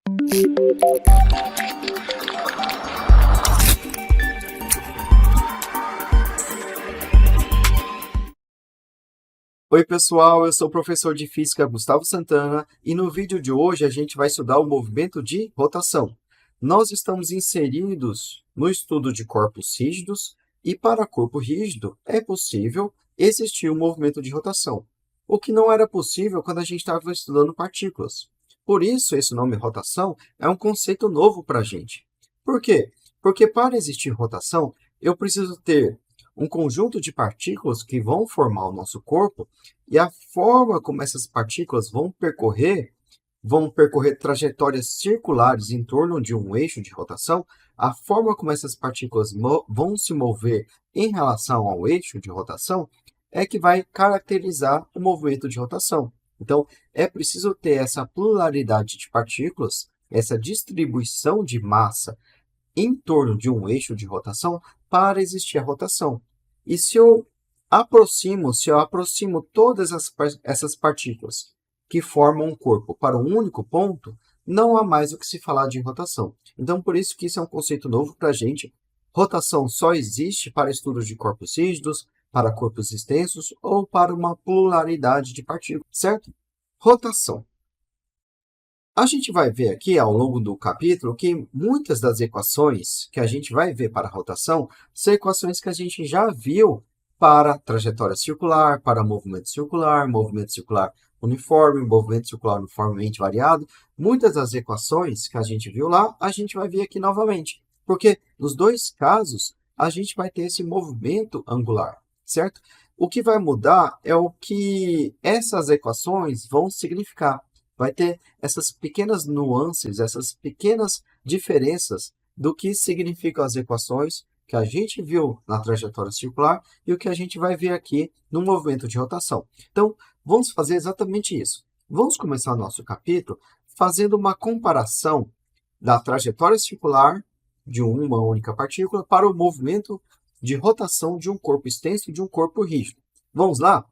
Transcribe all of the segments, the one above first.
Oi pessoal, eu sou o professor de Física Gustavo Santana e no vídeo de hoje a gente vai estudar o movimento de rotação. Nós estamos inseridos no estudo de corpos rígidos e para corpo rígido é possível existir um movimento de rotação, o que não era possível quando a gente estava estudando partículas. Por isso, esse nome rotação é um conceito novo para a gente. Por quê? Porque para existir rotação, eu preciso ter um conjunto de partículas que vão formar o nosso corpo e a forma como essas partículas vão percorrer trajetórias circulares em torno de um eixo de rotação, a forma como essas partículas vão se mover em relação ao eixo de rotação é que vai caracterizar o movimento de rotação. Então, é preciso ter essa pluralidade de partículas, essa distribuição de massa em torno de um eixo de rotação para existir a rotação. E se eu aproximo todas essas partículas que formam um corpo para um único ponto, não há mais o que se falar de rotação. Então, por isso que isso é um conceito novo para a gente. Rotação só existe para estudos de corpos rígidos, para corpos extensos ou para uma pluralidade de partículas, certo? Rotação. A gente vai ver aqui, ao longo do capítulo, que muitas das equações que a gente vai ver para a rotação são equações que a gente já viu para trajetória circular, para movimento circular uniforme, movimento circular uniformemente variado. Muitas das equações que a gente viu lá, a gente vai ver aqui novamente, porque nos dois casos, a gente vai ter esse movimento angular, certo? O que vai mudar é o que essas equações vão significar. Vai ter essas pequenas nuances, essas pequenas diferenças do que significam as equações que a gente viu na trajetória circular e o que a gente vai ver aqui no movimento de rotação. Então, vamos fazer exatamente isso. Vamos começar nosso capítulo fazendo uma comparação da trajetória circular de uma única partícula para o movimento de rotação de um corpo extenso e de um corpo rígido. Vamos lá?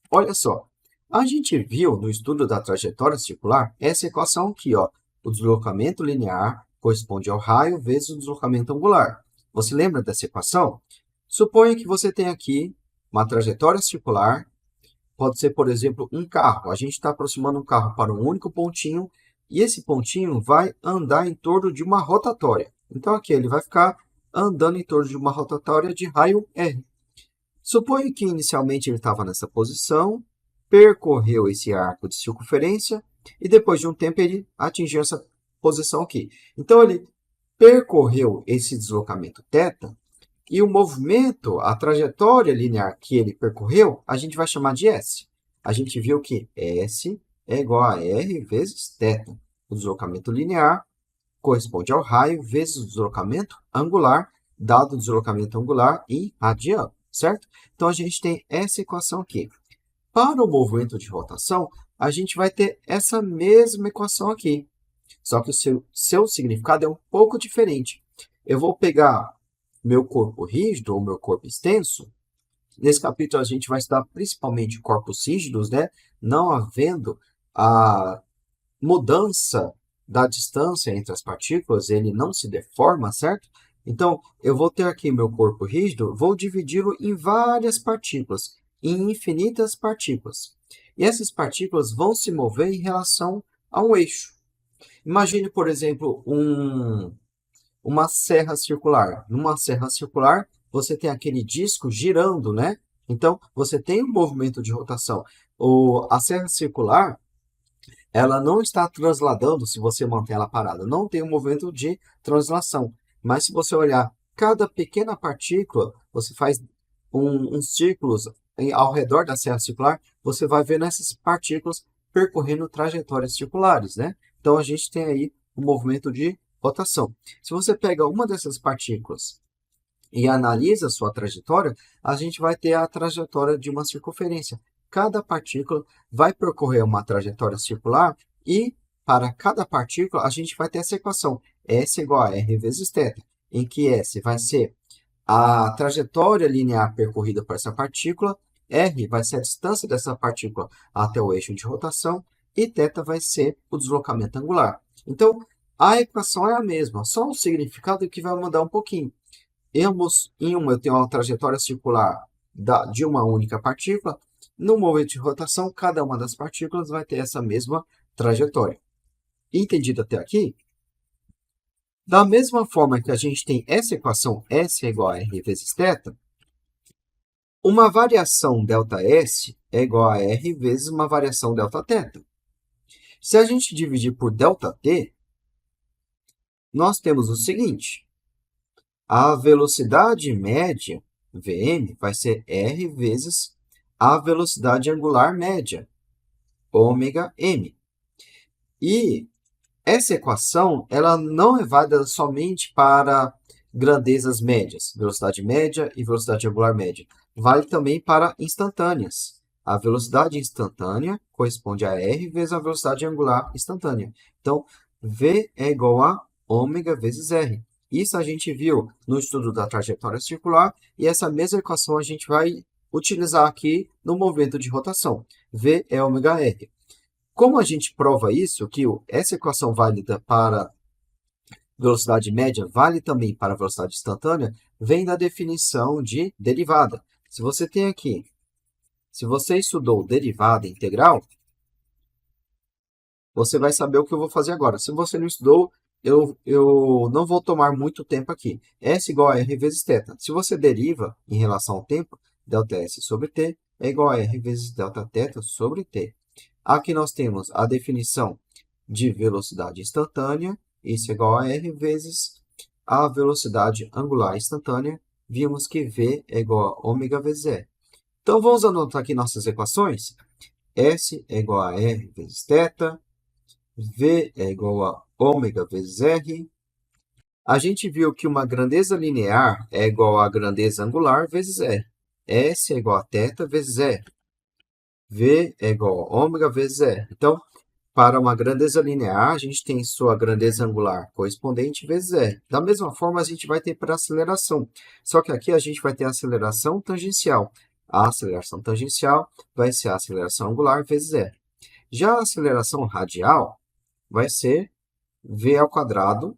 Olha só. A gente viu no estudo da trajetória circular essa equação aqui, ó. O deslocamento linear corresponde ao raio vezes o deslocamento angular. Você lembra dessa equação? Suponha que você tem aqui uma trajetória circular, pode ser, por exemplo, um carro. A gente está aproximando um carro para um único pontinho e esse pontinho vai andar em torno de uma rotatória. Então, aqui ele vai ficar andando em torno de uma rotatória de raio R. Suponha que inicialmente ele estava nessa posição, percorreu esse arco de circunferência e depois de um tempo ele atingiu essa posição aqui. Então, ele percorreu esse deslocamento θ e o movimento, a trajetória linear que ele percorreu, a gente vai chamar de S. A gente viu que S é igual a R vezes θ. O deslocamento linear corresponde ao raio vezes o deslocamento angular, dado o deslocamento angular em radiano, certo? Então, a gente tem essa equação aqui. Para o movimento de rotação, a gente vai ter essa mesma equação aqui, só que o seu significado é um pouco diferente. Eu vou pegar meu corpo rígido ou meu corpo extenso. Nesse capítulo, a gente vai estudar principalmente corpos rígidos, né? Não havendo a mudança da distância entre as partículas, ele não se deforma, certo? Então, eu vou ter aqui meu corpo rígido, vou dividi-lo em várias partículas, em infinitas partículas. E essas partículas vão se mover em relação a um eixo. Imagine, por exemplo, uma serra circular. Numa serra circular, você tem aquele disco girando, né? Então, você tem um movimento de rotação. A serra circular, ela não está transladando se você mantém ela parada. Não tem um movimento de translação. Mas se você olhar cada pequena partícula, você faz uns círculos ao redor da serra circular, você vai ver essas partículas percorrendo trajetórias circulares, né? Então, a gente tem aí o movimento de rotação. Se você pega uma dessas partículas e analisa a sua trajetória, a gente vai ter a trajetória de uma circunferência. Cada partícula vai percorrer uma trajetória circular e, para cada partícula, a gente vai ter essa equação, S igual a R vezes θ, em que S vai ser a trajetória linear percorrida por essa partícula, R vai ser a distância dessa partícula até o eixo de rotação, e θ vai ser o deslocamento angular. Então, a equação é a mesma, só o significado que vai mudar um pouquinho. Em uma eu tenho uma trajetória circular de uma única partícula. No movimento de rotação, cada uma das partículas vai ter essa mesma trajetória. Entendido até aqui? Da mesma forma que a gente tem essa equação S é igual a R vezes θ, uma variação ΔS é igual a R vezes uma variação Δθ. Se a gente dividir por ΔT, nós temos o seguinte. A velocidade média, Vm, vai ser R vezes a velocidade angular média, ômega-m. E essa equação ela não é válida somente para grandezas médias, velocidade média e velocidade angular média. Vale também para instantâneas. A velocidade instantânea corresponde a R vezes a velocidade angular instantânea. Então, V é igual a ômega vezes R. Isso a gente viu no estudo da trajetória circular e essa mesma equação a gente vai utilizar aqui no movimento de rotação. V é ômega R. Como a gente prova isso, que essa equação válida para velocidade média vale também para velocidade instantânea, vem da definição de derivada. Se você tem aqui, se você estudou derivada integral, você vai saber o que eu vou fazer agora. Se você não estudou, eu não vou tomar muito tempo aqui. S igual a R vezes θ. Se você deriva em relação ao tempo, ΔS sobre t é igual a R vezes Δθ sobre t. Aqui nós temos a definição de velocidade instantânea, isso é igual a R vezes a velocidade angular instantânea. Vimos que V é igual a ômega vezes R. Então, vamos anotar aqui nossas equações. S é igual a R vezes θ, V é igual a ômega vezes R. A gente viu que uma grandeza linear é igual a grandeza angular vezes R. S é igual a θ vezes R. V é igual a ômega vezes R. Então, para uma grandeza linear, a gente tem sua grandeza angular correspondente vezes R. Da mesma forma, a gente vai ter para a aceleração. Só que aqui a gente vai ter a aceleração tangencial. A aceleração tangencial vai ser a aceleração angular vezes R. Já a aceleração radial vai ser V ao quadrado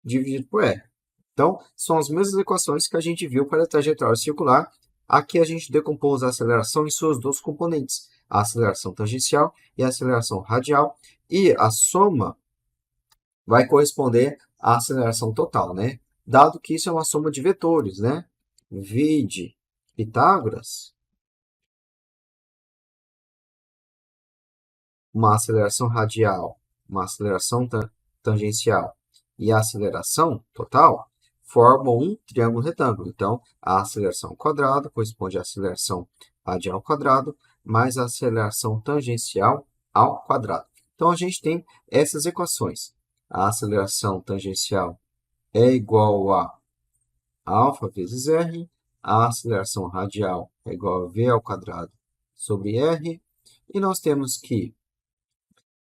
dividido por R. Então, são as mesmas equações que a gente viu para a trajetória circular. Aqui a gente decompôs a aceleração em suas duas componentes, a aceleração tangencial e a aceleração radial, e a soma vai corresponder à aceleração total, né? Dado que isso é uma soma de vetores, né? Vide Pitágoras, uma aceleração radial, uma aceleração tangencial e a aceleração total formam um triângulo retângulo. Então, a aceleração ao quadrado corresponde à aceleração radial ao quadrado, mais a aceleração tangencial ao quadrado. Então, a gente tem essas equações. A aceleração tangencial é igual a alfa vezes r, a aceleração radial é igual a v ao quadrado sobre r, e nós temos que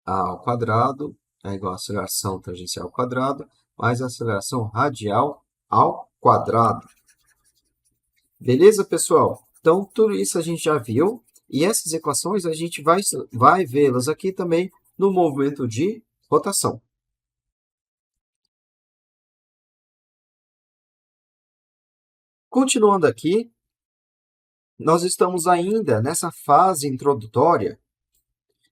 a ao quadrado é igual a aceleração tangencial ao quadrado, mais a aceleração radial ao quadrado. Beleza, pessoal? Então, tudo isso a gente já viu. E essas equações a gente vai vê-las aqui também no movimento de rotação. Continuando aqui, nós estamos ainda nessa fase introdutória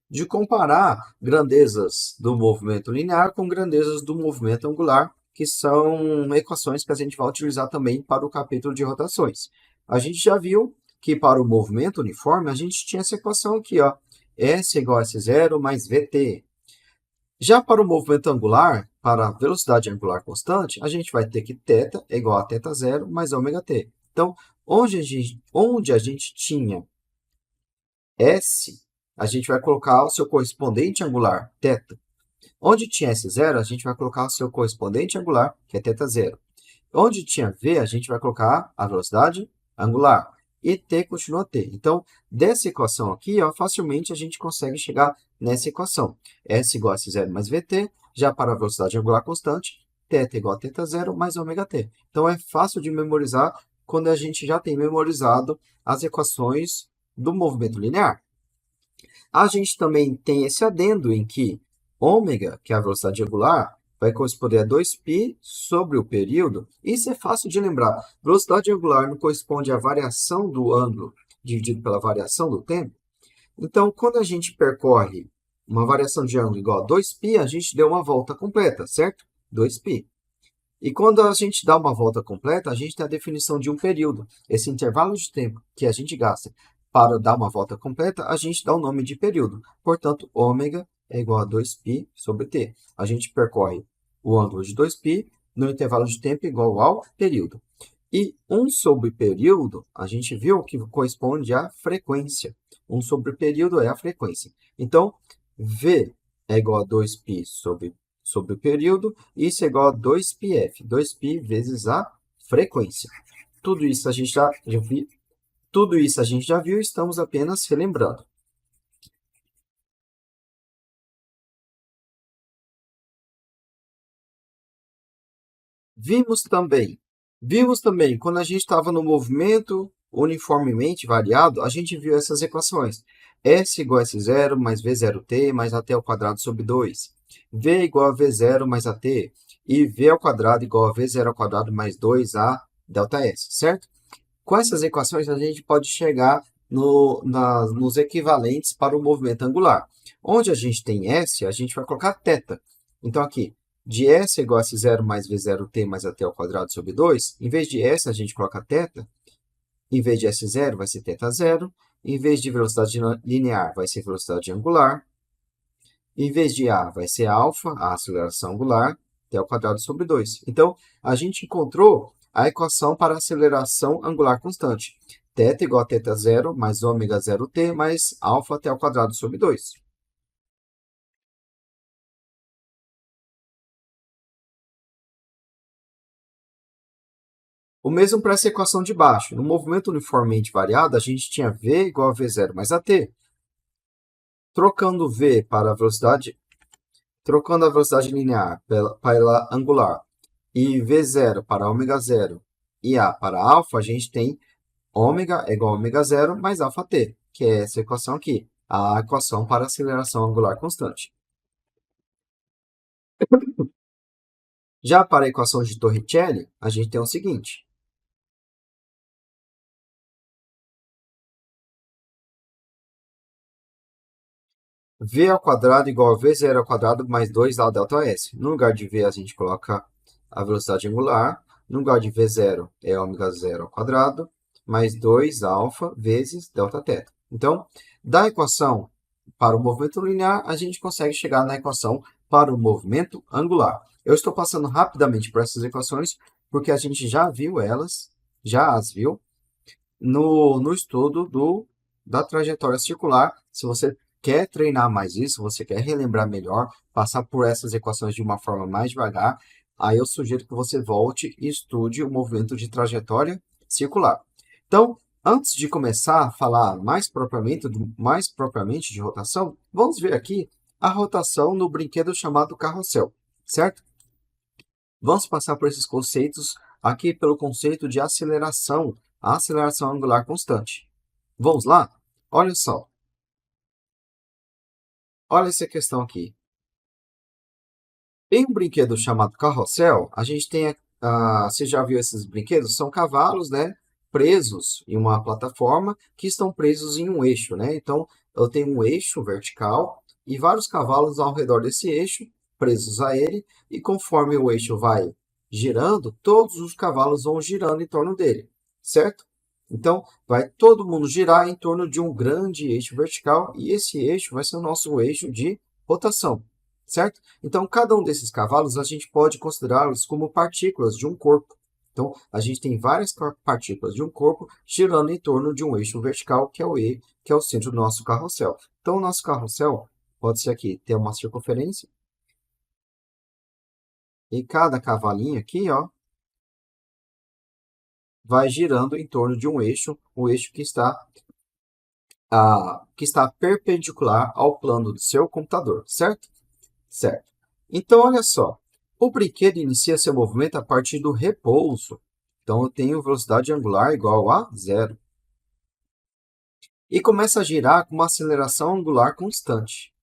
de comparar grandezas do movimento linear com grandezas do movimento angular, que são equações que a gente vai utilizar também para o capítulo de rotações. A gente já viu que para o movimento uniforme, a gente tinha essa equação aqui, ó, S igual a S0 mais VT. Já para o movimento angular, para a velocidade angular constante, a gente vai ter que θ é igual a θ0 mais ômega t. Então, onde a gente tinha S, a gente vai colocar o seu correspondente angular, θ. Onde tinha S0, a gente vai colocar o seu correspondente angular, que é θ0. Onde tinha V, a gente vai colocar a velocidade angular. E T continua T. Então, dessa equação aqui, ó, facilmente a gente consegue chegar nessa equação. S igual a S0 mais VT, já para a velocidade angular constante, θ igual a θ0 mais ômega t. Então, é fácil de memorizar quando a gente já tem memorizado as equações do movimento linear. A gente também tem esse adendo em que ômega, que é a velocidade angular, vai corresponder a 2π sobre o período. Isso é fácil de lembrar. Velocidade angular não corresponde à variação do ângulo dividido pela variação do tempo. Então, quando a gente percorre uma variação de ângulo igual a 2π, a gente deu uma volta completa, certo? 2π. E quando a gente dá uma volta completa, a gente tem a definição de um período. Esse intervalo de tempo que a gente gasta para dar uma volta completa, a gente dá o nome de período. Portanto, ômega é igual a 2π sobre t. A gente percorre o ângulo de 2π no intervalo de tempo igual ao período. E 1 sobre período, a gente viu que corresponde à frequência. 1 sobre período é a frequência. Então, V é igual a 2π sobre o período, isso é igual a 2πf, 2π vezes a frequência. Tudo isso a gente já viu, estamos apenas relembrando. Vimos também, quando a gente estava no movimento uniformemente variado, a gente viu essas equações. S igual a S0 mais V0t mais AT ao quadrado sobre 2. V igual a V0 mais AT. E V ao quadrado igual a V0 ao quadrado mais 2A ΔS, certo? Com essas equações, a gente pode chegar nos equivalentes para o movimento angular. Onde a gente tem S, a gente vai colocar θ. Então, aqui, de S igual a S0 mais V0t mais AT ao quadrado sobre 2, em vez de S, a gente coloca θ. Em vez de S0, vai ser θ0. Em vez de velocidade linear, vai ser velocidade angular. Em vez de A, vai ser alfa, a aceleração angular, t ao quadrado sobre 2. Então, a gente encontrou a equação para a aceleração angular constante. θ igual a θ0 mais ômega 0t mais alfa t ao quadrado sobre 2. O mesmo para essa equação de baixo. No movimento uniformemente variado, a gente tinha V igual a V0 mais AT. Trocando V para a velocidade, trocando a velocidade linear pela angular e V0 para ômega 0 e A para alfa, a gente tem ômega é igual a ômega 0 mais alfa t, que é essa equação aqui, a equação para a aceleração angular constante. Já para a equação de Torricelli, a gente tem o seguinte. V ao quadrado igual a V0 ao quadrado mais 2A ΔS. No lugar de V, a gente coloca a velocidade angular. No lugar de V0 é ômega 0 ao quadrado mais 2 alfa vezes Δθ. Então, da equação para o movimento linear, a gente consegue chegar na equação para o movimento angular. Eu estou passando rapidamente por essas equações, porque a gente já viu elas, já as viu, no estudo da trajetória circular. Se você quer treinar mais isso, você quer relembrar melhor, passar por essas equações de uma forma mais devagar, aí eu sugiro que você volte e estude o movimento de trajetória circular. Então, antes de começar a falar mais propriamente de rotação, vamos ver aqui a rotação no brinquedo chamado carrossel, certo? Vamos passar por esses conceitos aqui pelo conceito de aceleração, a aceleração angular constante. Vamos lá? Olha só. Olha essa questão aqui. Em um brinquedo chamado carrossel, a gente tem, você já viu esses brinquedos? São cavalos, né, presos em uma plataforma que estão presos em um eixo, né? Então, eu tenho um eixo vertical e vários cavalos ao redor desse eixo, presos a ele, e conforme o eixo vai girando, todos os cavalos vão girando em torno dele, certo? Então, vai todo mundo girar em torno de um grande eixo vertical e esse eixo vai ser o nosso eixo de rotação, certo? Então, cada um desses cavalos a gente pode considerá-los como partículas de um corpo. Então, a gente tem várias partículas de um corpo girando em torno de um eixo vertical, que é o centro do nosso carrossel. Então, o nosso carrossel pode ser aqui, ter uma circunferência. E cada cavalinho aqui, ó, vai girando em torno de um eixo que está perpendicular ao plano do seu computador, certo? Certo. Então, olha só. O brinquedo inicia seu movimento a partir do repouso. Então, eu tenho velocidade angular igual a 0. e começa a girar com uma aceleração angular constante.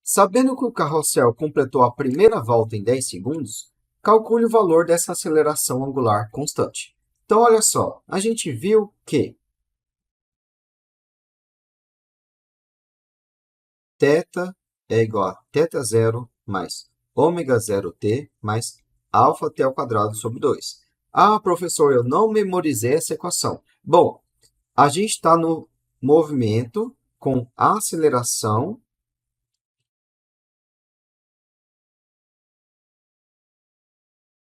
Sabendo que o carrossel completou a primeira volta em 10 segundos, calcule o valor dessa aceleração angular constante. Então, olha só, a gente viu que θ é igual a θ0 mais ômega 0t mais alfa t ao quadrado sobre 2. Ah, professor, eu não memorizei essa equação. Bom, a gente está no movimento com aceleração.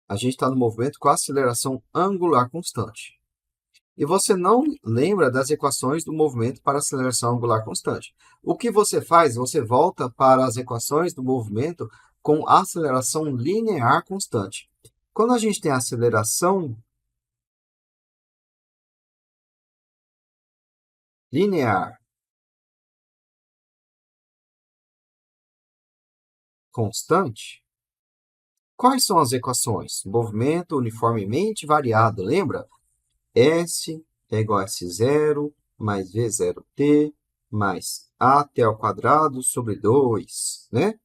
A gente está no movimento com aceleração angular constante. E você não lembra das equações do movimento para aceleração angular constante. O que você faz? Você volta para as equações do movimento com aceleração linear constante. Quando a gente tem aceleração linear constante, quais são as equações? Movimento uniformemente variado, lembra? S é igual a S0 mais V0t mais AT ao quadrado sobre 2, né?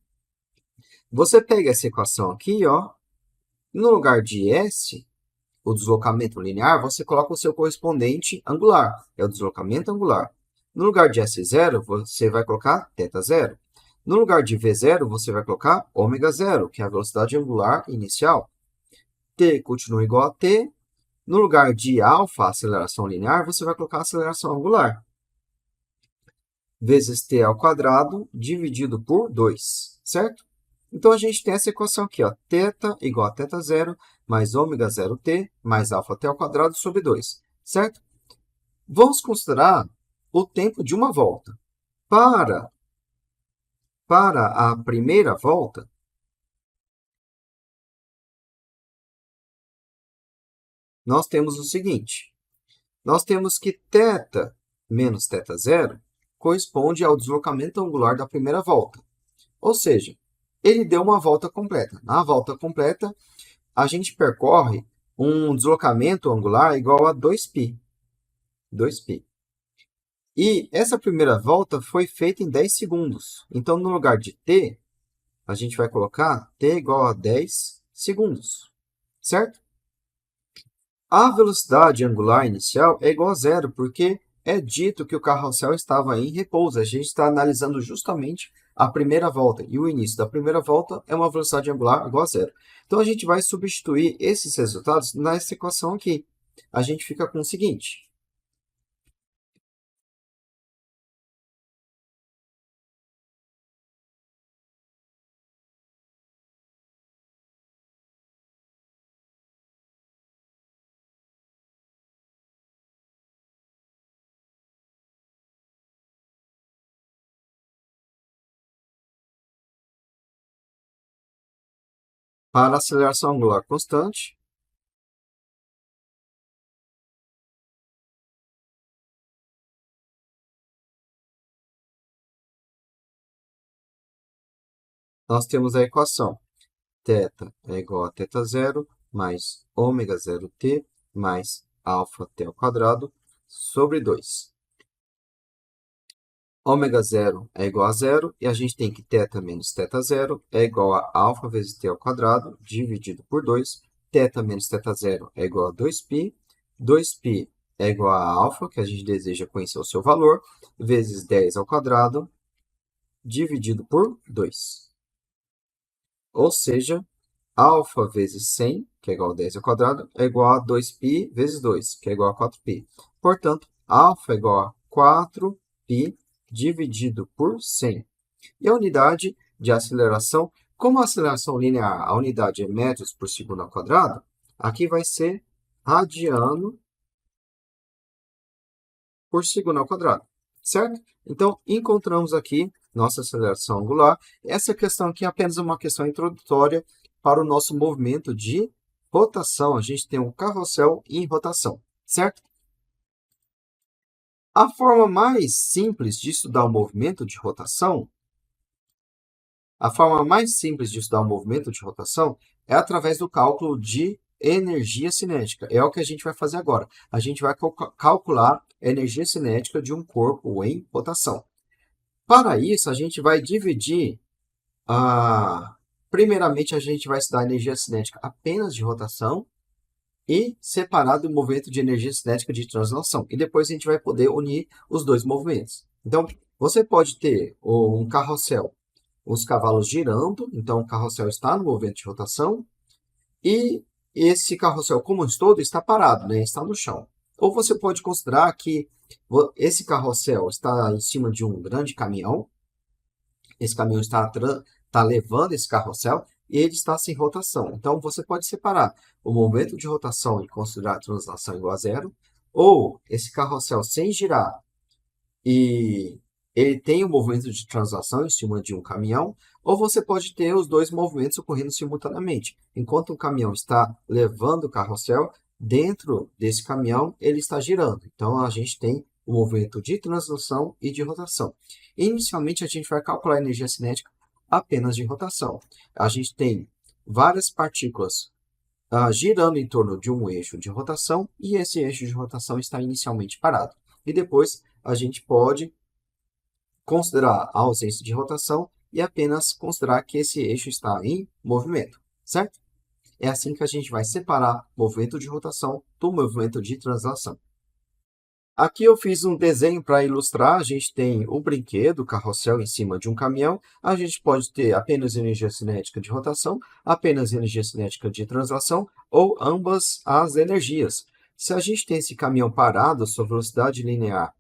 Você pega essa equação aqui, ó, no lugar de S, o deslocamento linear, você coloca o seu correspondente angular, é o deslocamento angular. No lugar de S0, você vai colocar θ0. No lugar de V0, você vai colocar ômega 0, que é a velocidade angular inicial. T continua igual a T. No lugar de alfa, aceleração linear, você vai colocar aceleração angular. Vezes t ao quadrado dividido por 2, certo? Então, a gente tem essa equação aqui, ó, θ igual a θ0 mais ômega 0t mais alfa t ao quadrado sobre 2, certo? Vamos considerar o tempo de uma volta. Para a primeira volta, nós temos o seguinte. Nós temos que θ menos θ0 corresponde ao deslocamento angular da primeira volta. Ou seja, ele deu uma volta completa. Na volta completa, a gente percorre um deslocamento angular igual a 2π. 2π. E essa primeira volta foi feita em 10 segundos. Então, no lugar de t, a gente vai colocar t igual a 10 segundos, certo? A velocidade angular inicial é igual a zero, porque é dito que o carrossel estava em repouso. A gente está analisando justamente a primeira volta. E o início da primeira volta é uma velocidade angular igual a zero. Então, a gente vai substituir esses resultados nessa equação aqui. A gente fica com o seguinte. Para a aceleração angular constante, nós temos a equação θ é igual a θ0 mais ômega 0t mais alfa t ao quadrado sobre 2. Ômega 0 é igual a zero e a gente tem que θ menos θ0 é igual a alfa vezes t ao quadrado dividido por 2. θ menos θ0 é igual a 2π. 2π é igual a alfa, que a gente deseja conhecer o seu valor, vezes 10 ao quadrado dividido por 2. Ou seja, alfa vezes 100, que é igual a 10 ao quadrado, é igual a 2π vezes 2, que é igual a 4π. Portanto, alfa é igual a 4π dividido por 100. E a unidade de aceleração, como a aceleração linear, a unidade é metros por segundo ao quadrado, aqui vai ser radiano por segundo ao quadrado, certo? Então, encontramos aqui nossa aceleração angular. Essa questão aqui é apenas uma questão introdutória para o nosso movimento de rotação. A gente tem um carrossel em rotação, certo? A forma mais simples de estudar o movimento de rotação, é através do cálculo de energia cinética. É o que a gente vai fazer agora. A gente vai calcular a energia cinética de um corpo em rotação. Para isso, a gente vai dividir primeiramente, a gente vai estudar a energia cinética apenas de rotação e separar do movimento de energia cinética de translação. E depois a gente vai poder unir os dois movimentos. Então, você pode ter um carrossel, os cavalos girando, então o carrossel está no movimento de rotação, e esse carrossel como um todo está parado, né? Está no chão. Ou você pode considerar que esse carrossel está em cima de um grande caminhão, esse caminhão está levando esse carrossel e ele está sem rotação. Então, você pode separar o momento de rotação e considerar a translação igual a zero, ou esse carrossel sem girar e ele tem um movimento de translação em cima de um caminhão, ou você pode ter os dois movimentos ocorrendo simultaneamente. Enquanto o caminhão está levando o carrossel, dentro desse caminhão ele está girando. Então, a gente tem o movimento de translação e de rotação. Inicialmente, a gente vai calcular a energia cinética apenas de rotação. A gente tem várias partículas girando em torno de um eixo de rotação, e esse eixo de rotação está inicialmente parado. E depois a gente pode considerar a ausência de rotação e apenas considerar que esse eixo está em movimento, certo? É assim que a gente vai separar o movimento de rotação do movimento de translação. Aqui eu fiz um desenho para ilustrar. A gente tem o brinquedo, o carrossel em cima de um caminhão. A gente pode ter apenas energia cinética de rotação, apenas energia cinética de translação ou ambas as energias. Se a gente tem esse caminhão parado, sua velocidade linear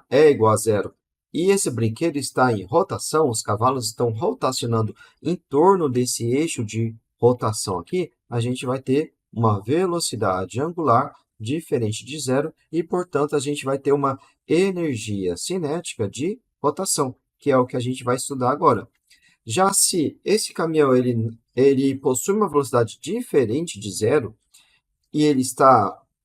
é igual a zero e esse brinquedo está em rotação, os cavalos estão rotacionando em torno desse eixo de rotação aqui, a gente vai ter uma velocidade angular diferente de zero e, portanto, a gente vai ter uma energia cinética de rotação, que é o que a gente vai estudar agora. Já se esse caminhão ele possui uma velocidade diferente de zero e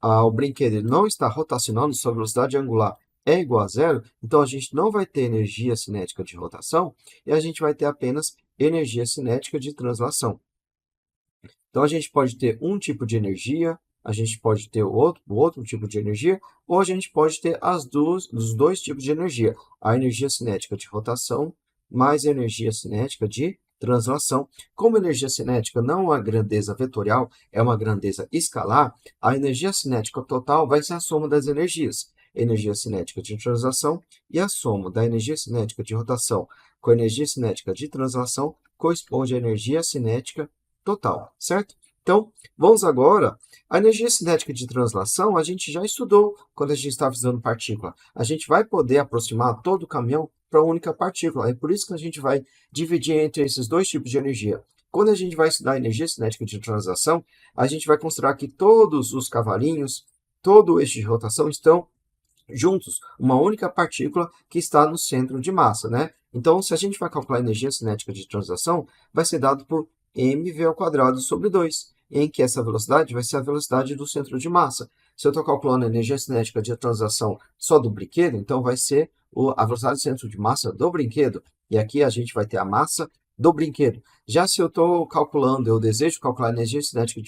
o brinquedo ele não está rotacionando, sua velocidade angular é igual a zero, então a gente não vai ter energia cinética de rotação e a gente vai ter apenas energia cinética de translação. Então, a gente pode ter um tipo de energia, a gente pode ter outro tipo de energia, ou a gente pode ter os dois tipos de energia. A energia cinética de rotação mais a energia cinética de translação. Como a energia cinética não é uma grandeza vetorial, é uma grandeza escalar, a energia cinética total vai ser a soma das energias. Energia cinética de translação e a soma da energia cinética de rotação com a energia cinética de translação corresponde à energia cinética total, certo? Então, vamos agora. A energia cinética de translação a gente já estudou quando a gente estava estudando partícula. A gente vai poder aproximar todo o caminhão para uma única partícula. É por isso que a gente vai dividir entre esses dois tipos de energia. Quando a gente vai estudar a energia cinética de translação, a gente vai considerar que todos os cavalinhos, todo o eixo de rotação estão juntos, uma única partícula que está no centro de massa, né? Então, se a gente vai calcular a energia cinética de translação, vai ser dado por mv² sobre 2, em que essa velocidade vai ser a velocidade do centro de massa. Se eu estou calculando a energia cinética de translação só do brinquedo, então vai ser a velocidade do centro de massa do brinquedo. E aqui a gente vai ter a massa do brinquedo. Já se eu estou calculando, eu desejo calcular a energia cinética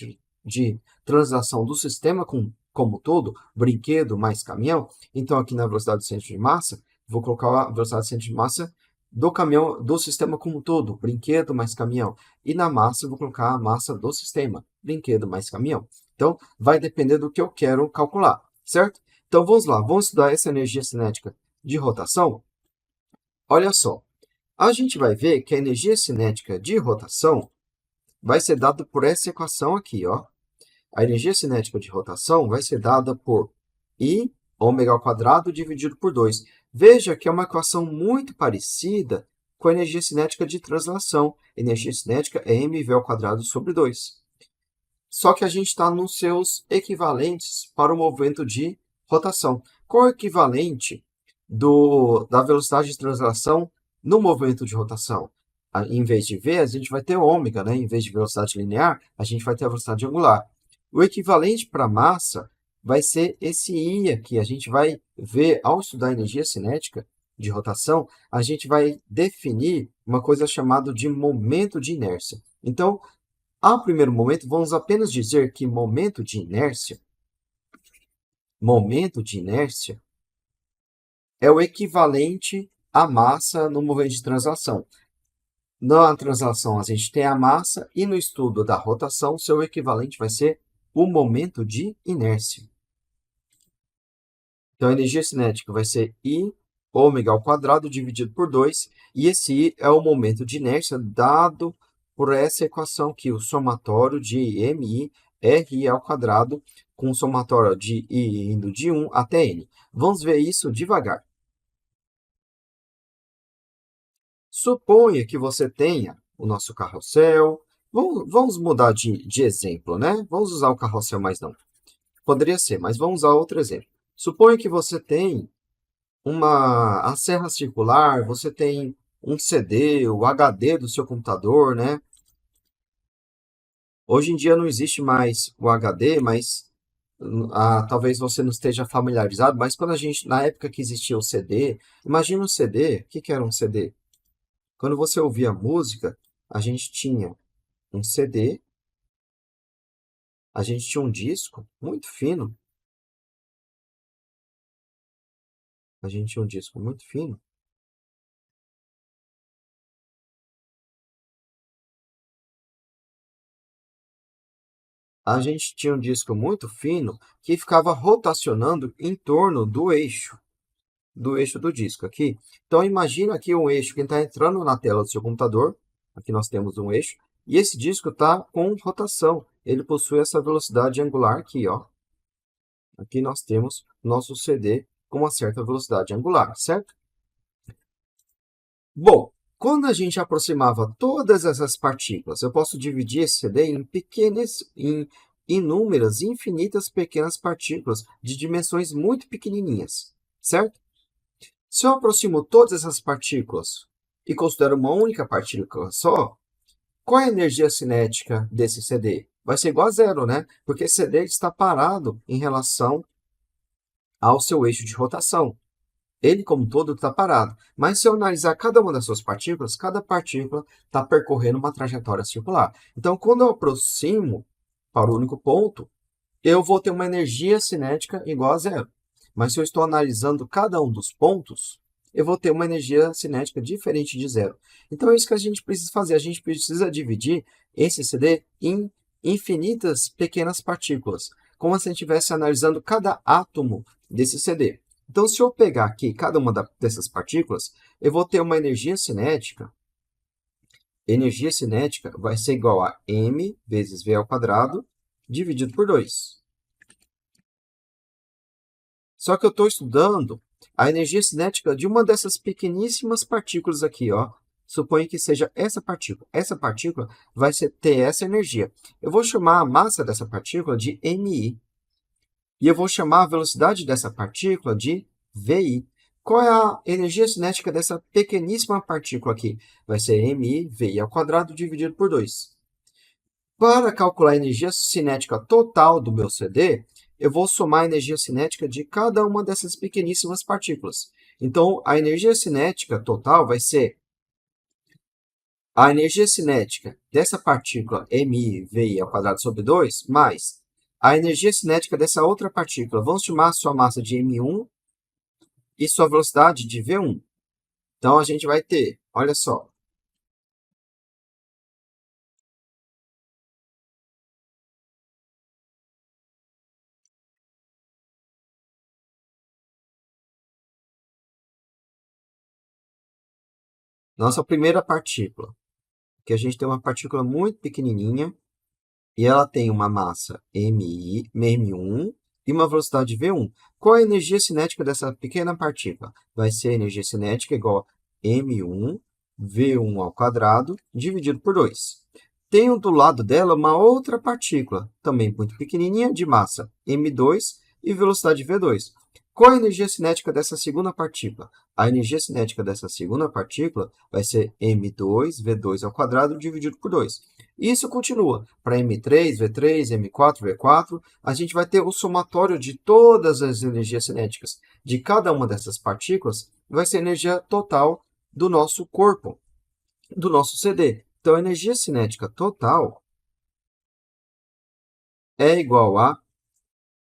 de translação do sistema como todo, brinquedo mais caminhão, então aqui na velocidade do centro de massa, vou colocar a velocidade do centro de massa do caminhão, do sistema como um todo, brinquedo mais caminhão. E na massa, eu vou colocar a massa do sistema, brinquedo mais caminhão. Então, vai depender do que eu quero calcular, certo? Então, vamos lá, vamos estudar essa energia cinética de rotação. Olha só, a gente vai ver que a energia cinética de rotação vai ser dada por essa equação aqui, ó. A energia cinética de rotação vai ser dada por I ω² dividido por 2. Veja que é uma equação muito parecida com a energia cinética de translação. Energia cinética é mv² sobre 2. Só que a gente está nos seus equivalentes para o movimento de rotação. Qual é o equivalente da velocidade de translação no movimento de rotação? Em vez de V, a gente vai ter ômega, né? Em vez de velocidade linear, a gente vai ter a velocidade angular. O equivalente para a massa vai ser esse I aqui. A gente vai ver, ao estudar a energia cinética de rotação, a gente vai definir uma coisa chamada de momento de inércia. Então, Ao primeiro momento, vamos apenas dizer que momento de inércia é o equivalente à massa no movimento de translação. Na translação, a gente tem a massa, e no estudo da rotação, seu equivalente vai ser o momento de inércia. Então, a energia cinética vai ser I ômega ao quadrado dividido por 2, e esse I é o momento de inércia dado por essa equação aqui, o somatório de MI RI ao quadrado, com o somatório de I indo de 1 até N. Vamos ver isso devagar. Suponha que você tenha o nosso carrossel. Vamos mudar de exemplo, né? Vamos usar o carrossel, mas não. Poderia ser, mas vamos usar outro exemplo. Suponha que você tem a serra circular, você tem um CD, o HD do seu computador, né? Hoje em dia não existe mais o HD, mas talvez você não esteja familiarizado, mas na época que existia o CD, imagina um CD, o que era um CD? Quando você ouvia música, a gente tinha um CD, a gente tinha um disco muito fino, a gente tinha um disco muito fino, a gente tinha um disco muito fino que ficava rotacionando em torno do eixo do disco aqui. Então, imagina aqui um eixo que está entrando na tela do seu computador. Aqui nós temos um eixo. E esse disco está com rotação. Ele possui essa velocidade angular aqui, ó. Aqui nós temos nosso CD com uma certa velocidade angular, certo? Bom, quando a gente aproximava todas essas partículas, eu posso dividir esse CD em inúmeras, infinitas pequenas partículas de dimensões muito pequenininhas, certo? Se eu aproximo todas essas partículas e considero uma única partícula só, qual é a energia cinética desse CD? Vai ser igual a zero, né? Porque esse CD está parado em relação ao seu eixo de rotação. Ele, como todo, está parado. Mas se eu analisar cada uma das suas partículas, cada partícula está percorrendo uma trajetória circular. Então, quando eu aproximo para o único ponto, eu vou ter uma energia cinética igual a zero. Mas se eu estou analisando cada um dos pontos, eu vou ter uma energia cinética diferente de zero. Então, é isso que a gente precisa fazer. A gente precisa dividir esse CD em infinitas pequenas partículas, como se a gente estivesse analisando cada átomo desse CD. Então, se eu pegar aqui cada uma dessas partículas, eu vou ter uma energia cinética. Energia cinética vai ser igual a m vezes v ao quadrado dividido por 2. Só que eu estou estudando a energia cinética de uma dessas pequeníssimas partículas aqui, ó. Suponha que seja essa partícula. Essa partícula vai ter essa energia. Eu vou chamar a massa dessa partícula de MI. E eu vou chamar a velocidade dessa partícula de VI. Qual é a energia cinética dessa pequeníssima partícula aqui? Vai ser MI, VI ao quadrado dividido por 2. Para calcular a energia cinética total do meu CD, eu vou somar a energia cinética de cada uma dessas pequeníssimas partículas. Então, a energia cinética total vai ser a energia cinética dessa partícula MI, VI ao quadrado sobre 2, mais a energia cinética dessa outra partícula. Vamos chamar a sua massa de M1 e sua velocidade de V1. Então, a gente vai ter, olha só, nossa primeira partícula, que a gente tem uma partícula muito pequenininha, e ela tem uma massa M1 e uma velocidade V1. Qual é a energia cinética dessa pequena partícula? Vai ser a energia cinética igual a M1 V1 ao quadrado dividido por 2. Tenho do lado dela uma outra partícula, também muito pequenininha, de massa M2 e velocidade V2. Qual a energia cinética dessa segunda partícula? A energia cinética dessa segunda partícula vai ser M2 V2 ao quadrado dividido por 2. Isso continua. Para M3, V3, M4, V4, a gente vai ter o somatório de todas as energias cinéticas de cada uma dessas partículas, vai ser a energia total do nosso corpo, do nosso CD. Então, a energia cinética total é igual a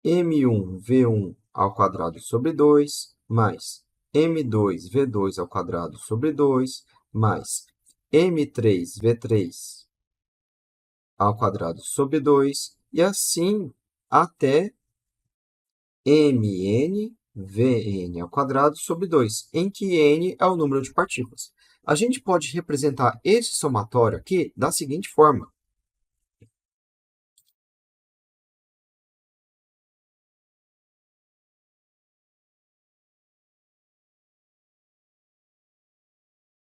m1v1 ao quadrado sobre 2, mais m2v2 ao quadrado sobre 2, mais m3v3 ao quadrado sobre 2, e assim até mn Vn ao quadrado sobre 2, em que n é o número de partículas. A gente pode representar esse somatório aqui da seguinte forma.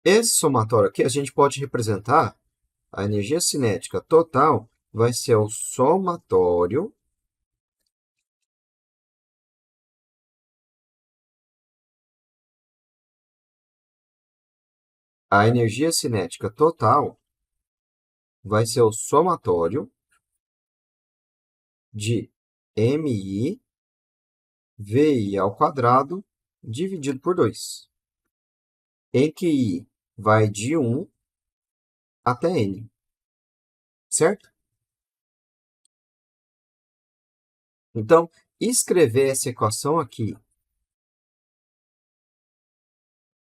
Esse somatório aqui a gente pode representar, a energia cinética total vai ser o somatório a energia cinética total vai ser o somatório de mi vi ao quadrado dividido por 2, em que i vai de 1 até n, certo? Então, escrever essa equação aqui,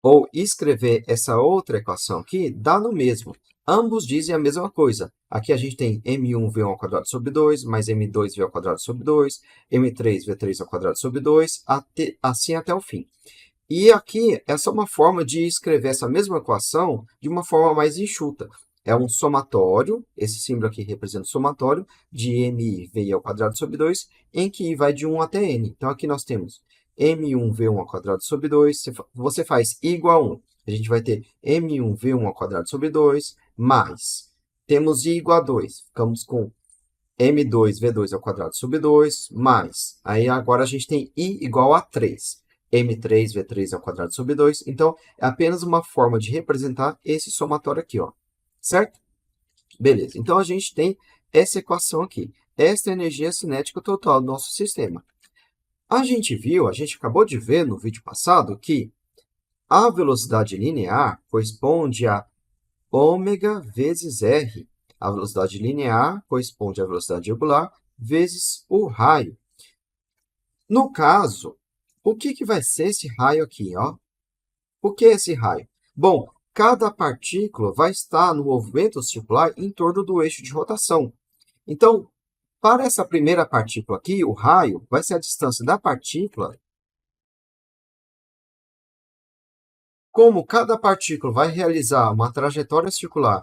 ou escrever essa outra equação aqui, dá no mesmo. Ambos dizem a mesma coisa. Aqui a gente tem m1v1 ao quadrado sobre 2, mais m2v ao quadrado sobre 2, m3v3 ao quadrado sobre 2, assim até o fim. E aqui, essa é uma forma de escrever essa mesma equação de uma forma mais enxuta. É um somatório, esse símbolo aqui representa o somatório, de mi ao quadrado sobre 2, em que i vai de 1 até n. Então, aqui nós temos m1v1 ao quadrado sobre 2, você faz i igual a 1. A gente vai ter m1v1 ao quadrado sobre 2, mais, temos i igual a 2, ficamos com m2v2 ao quadrado sobre 2, mais, aí agora a gente tem i igual a 3. m3v3 ao quadrado sobre 2. Então, é apenas uma forma de representar esse somatório aqui, ó. Certo? Beleza. Então, a gente tem essa equação aqui. Esta é a energia cinética total do nosso sistema. A gente acabou de ver no vídeo passado que a velocidade linear corresponde a ômega vezes r. A velocidade linear corresponde à velocidade angular vezes o raio. No caso, o que vai ser esse raio aqui, ó? O que é esse raio? Bom, cada partícula vai estar no movimento circular em torno do eixo de rotação. Então, para essa primeira partícula aqui, o raio vai ser a distância da partícula. Como cada partícula vai realizar uma trajetória circular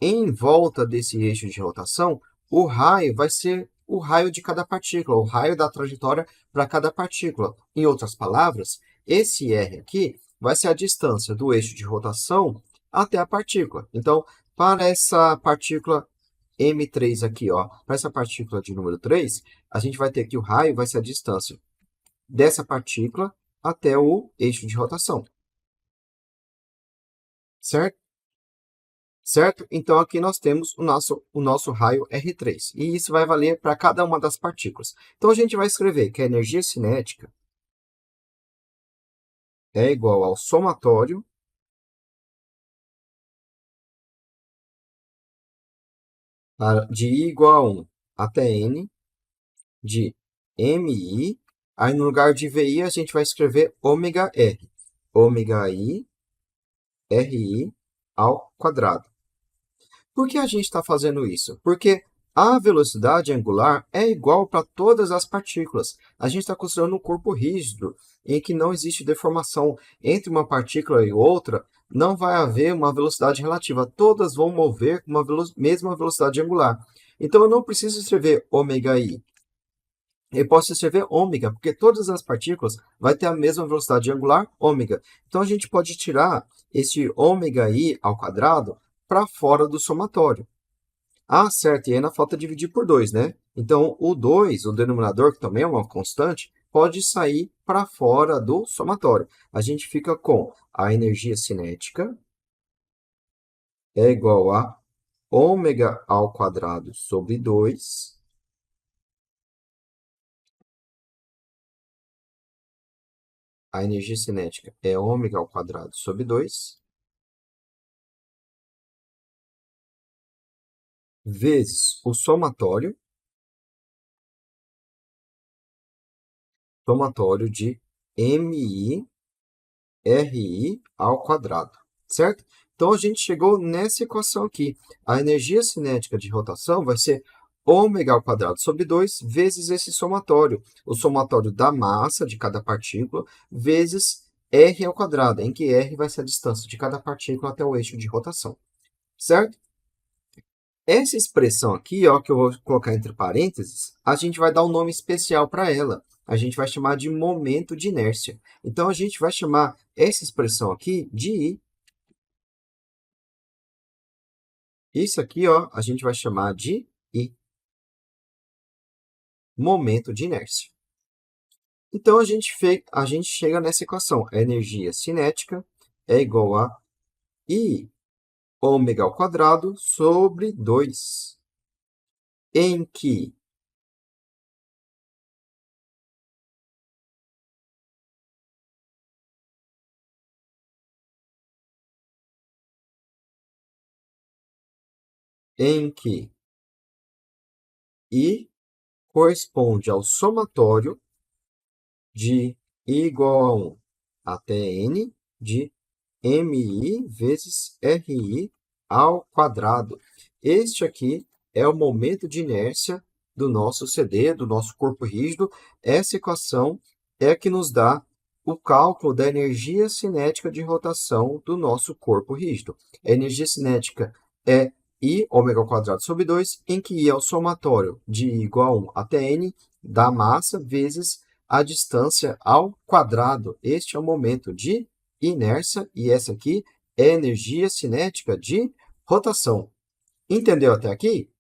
em volta desse eixo de rotação, o raio vai ser o raio de cada partícula, o raio da trajetória para cada partícula. Em outras palavras, esse r aqui vai ser a distância do eixo de rotação até a partícula. Então, para essa partícula m3 aqui, ó, para essa partícula de número 3, a gente vai ter que o raio vai ser a distância dessa partícula até o eixo de rotação. Certo? Certo? Então, aqui nós temos o nosso raio R3. E isso vai valer para cada uma das partículas. Então, a gente vai escrever que a energia cinética é igual ao somatório de I igual a 1 até N de MI. Aí, no lugar de VI, a gente vai escrever ômega R. Ômega I, RI ao quadrado. Por que a gente está fazendo isso? Porque a velocidade angular é igual para todas as partículas. A gente está considerando um corpo rígido, em que não existe deformação entre uma partícula e outra, não vai haver uma velocidade relativa. Todas vão mover com uma mesma velocidade angular. Então, eu não preciso escrever ômega-i. Eu posso escrever ômega, porque todas as partículas vão ter a mesma velocidade angular, ômega. Então, a gente pode tirar esse ômega-i ao quadrado para fora do somatório. Ah, certo, e ainda falta dividir por 2, né? Então, o 2, o denominador, que também é uma constante, pode sair para fora do somatório. A gente fica com a energia cinética é igual a ômega ao quadrado sobre 2. A energia cinética é ômega ao quadrado sobre 2, vezes o somatório somatório de MI RI ao quadrado, certo? Então, a gente chegou nessa equação aqui. A energia cinética de rotação vai ser ômega ao quadrado sobre 2 vezes esse somatório. O somatório da massa de cada partícula vezes R ao quadrado, em que R vai ser a distância de cada partícula até o eixo de rotação, certo? Essa expressão aqui, ó, que eu vou colocar entre parênteses, a gente vai dar um nome especial para ela. A gente vai chamar de momento de inércia. Então, a gente vai chamar essa expressão aqui de I. Isso aqui, ó, a gente vai chamar de I, momento de inércia. Então, a gente chega nessa equação. A energia cinética é igual a I ômega ao quadrado sobre 2, em que I corresponde ao somatório de I igual a 1 até N de MI vezes RI ao quadrado. Este aqui é o momento de inércia do nosso CD, do nosso corpo rígido. Essa equação é a que nos dá o cálculo da energia cinética de rotação do nosso corpo rígido. A energia cinética é I ômega ao quadrado sobre 2, em que I é o somatório de I igual a 1 até N da massa vezes a distância ao quadrado. Este é o momento de inércia e essa aqui é a energia cinética de rotação. Entendeu até aqui?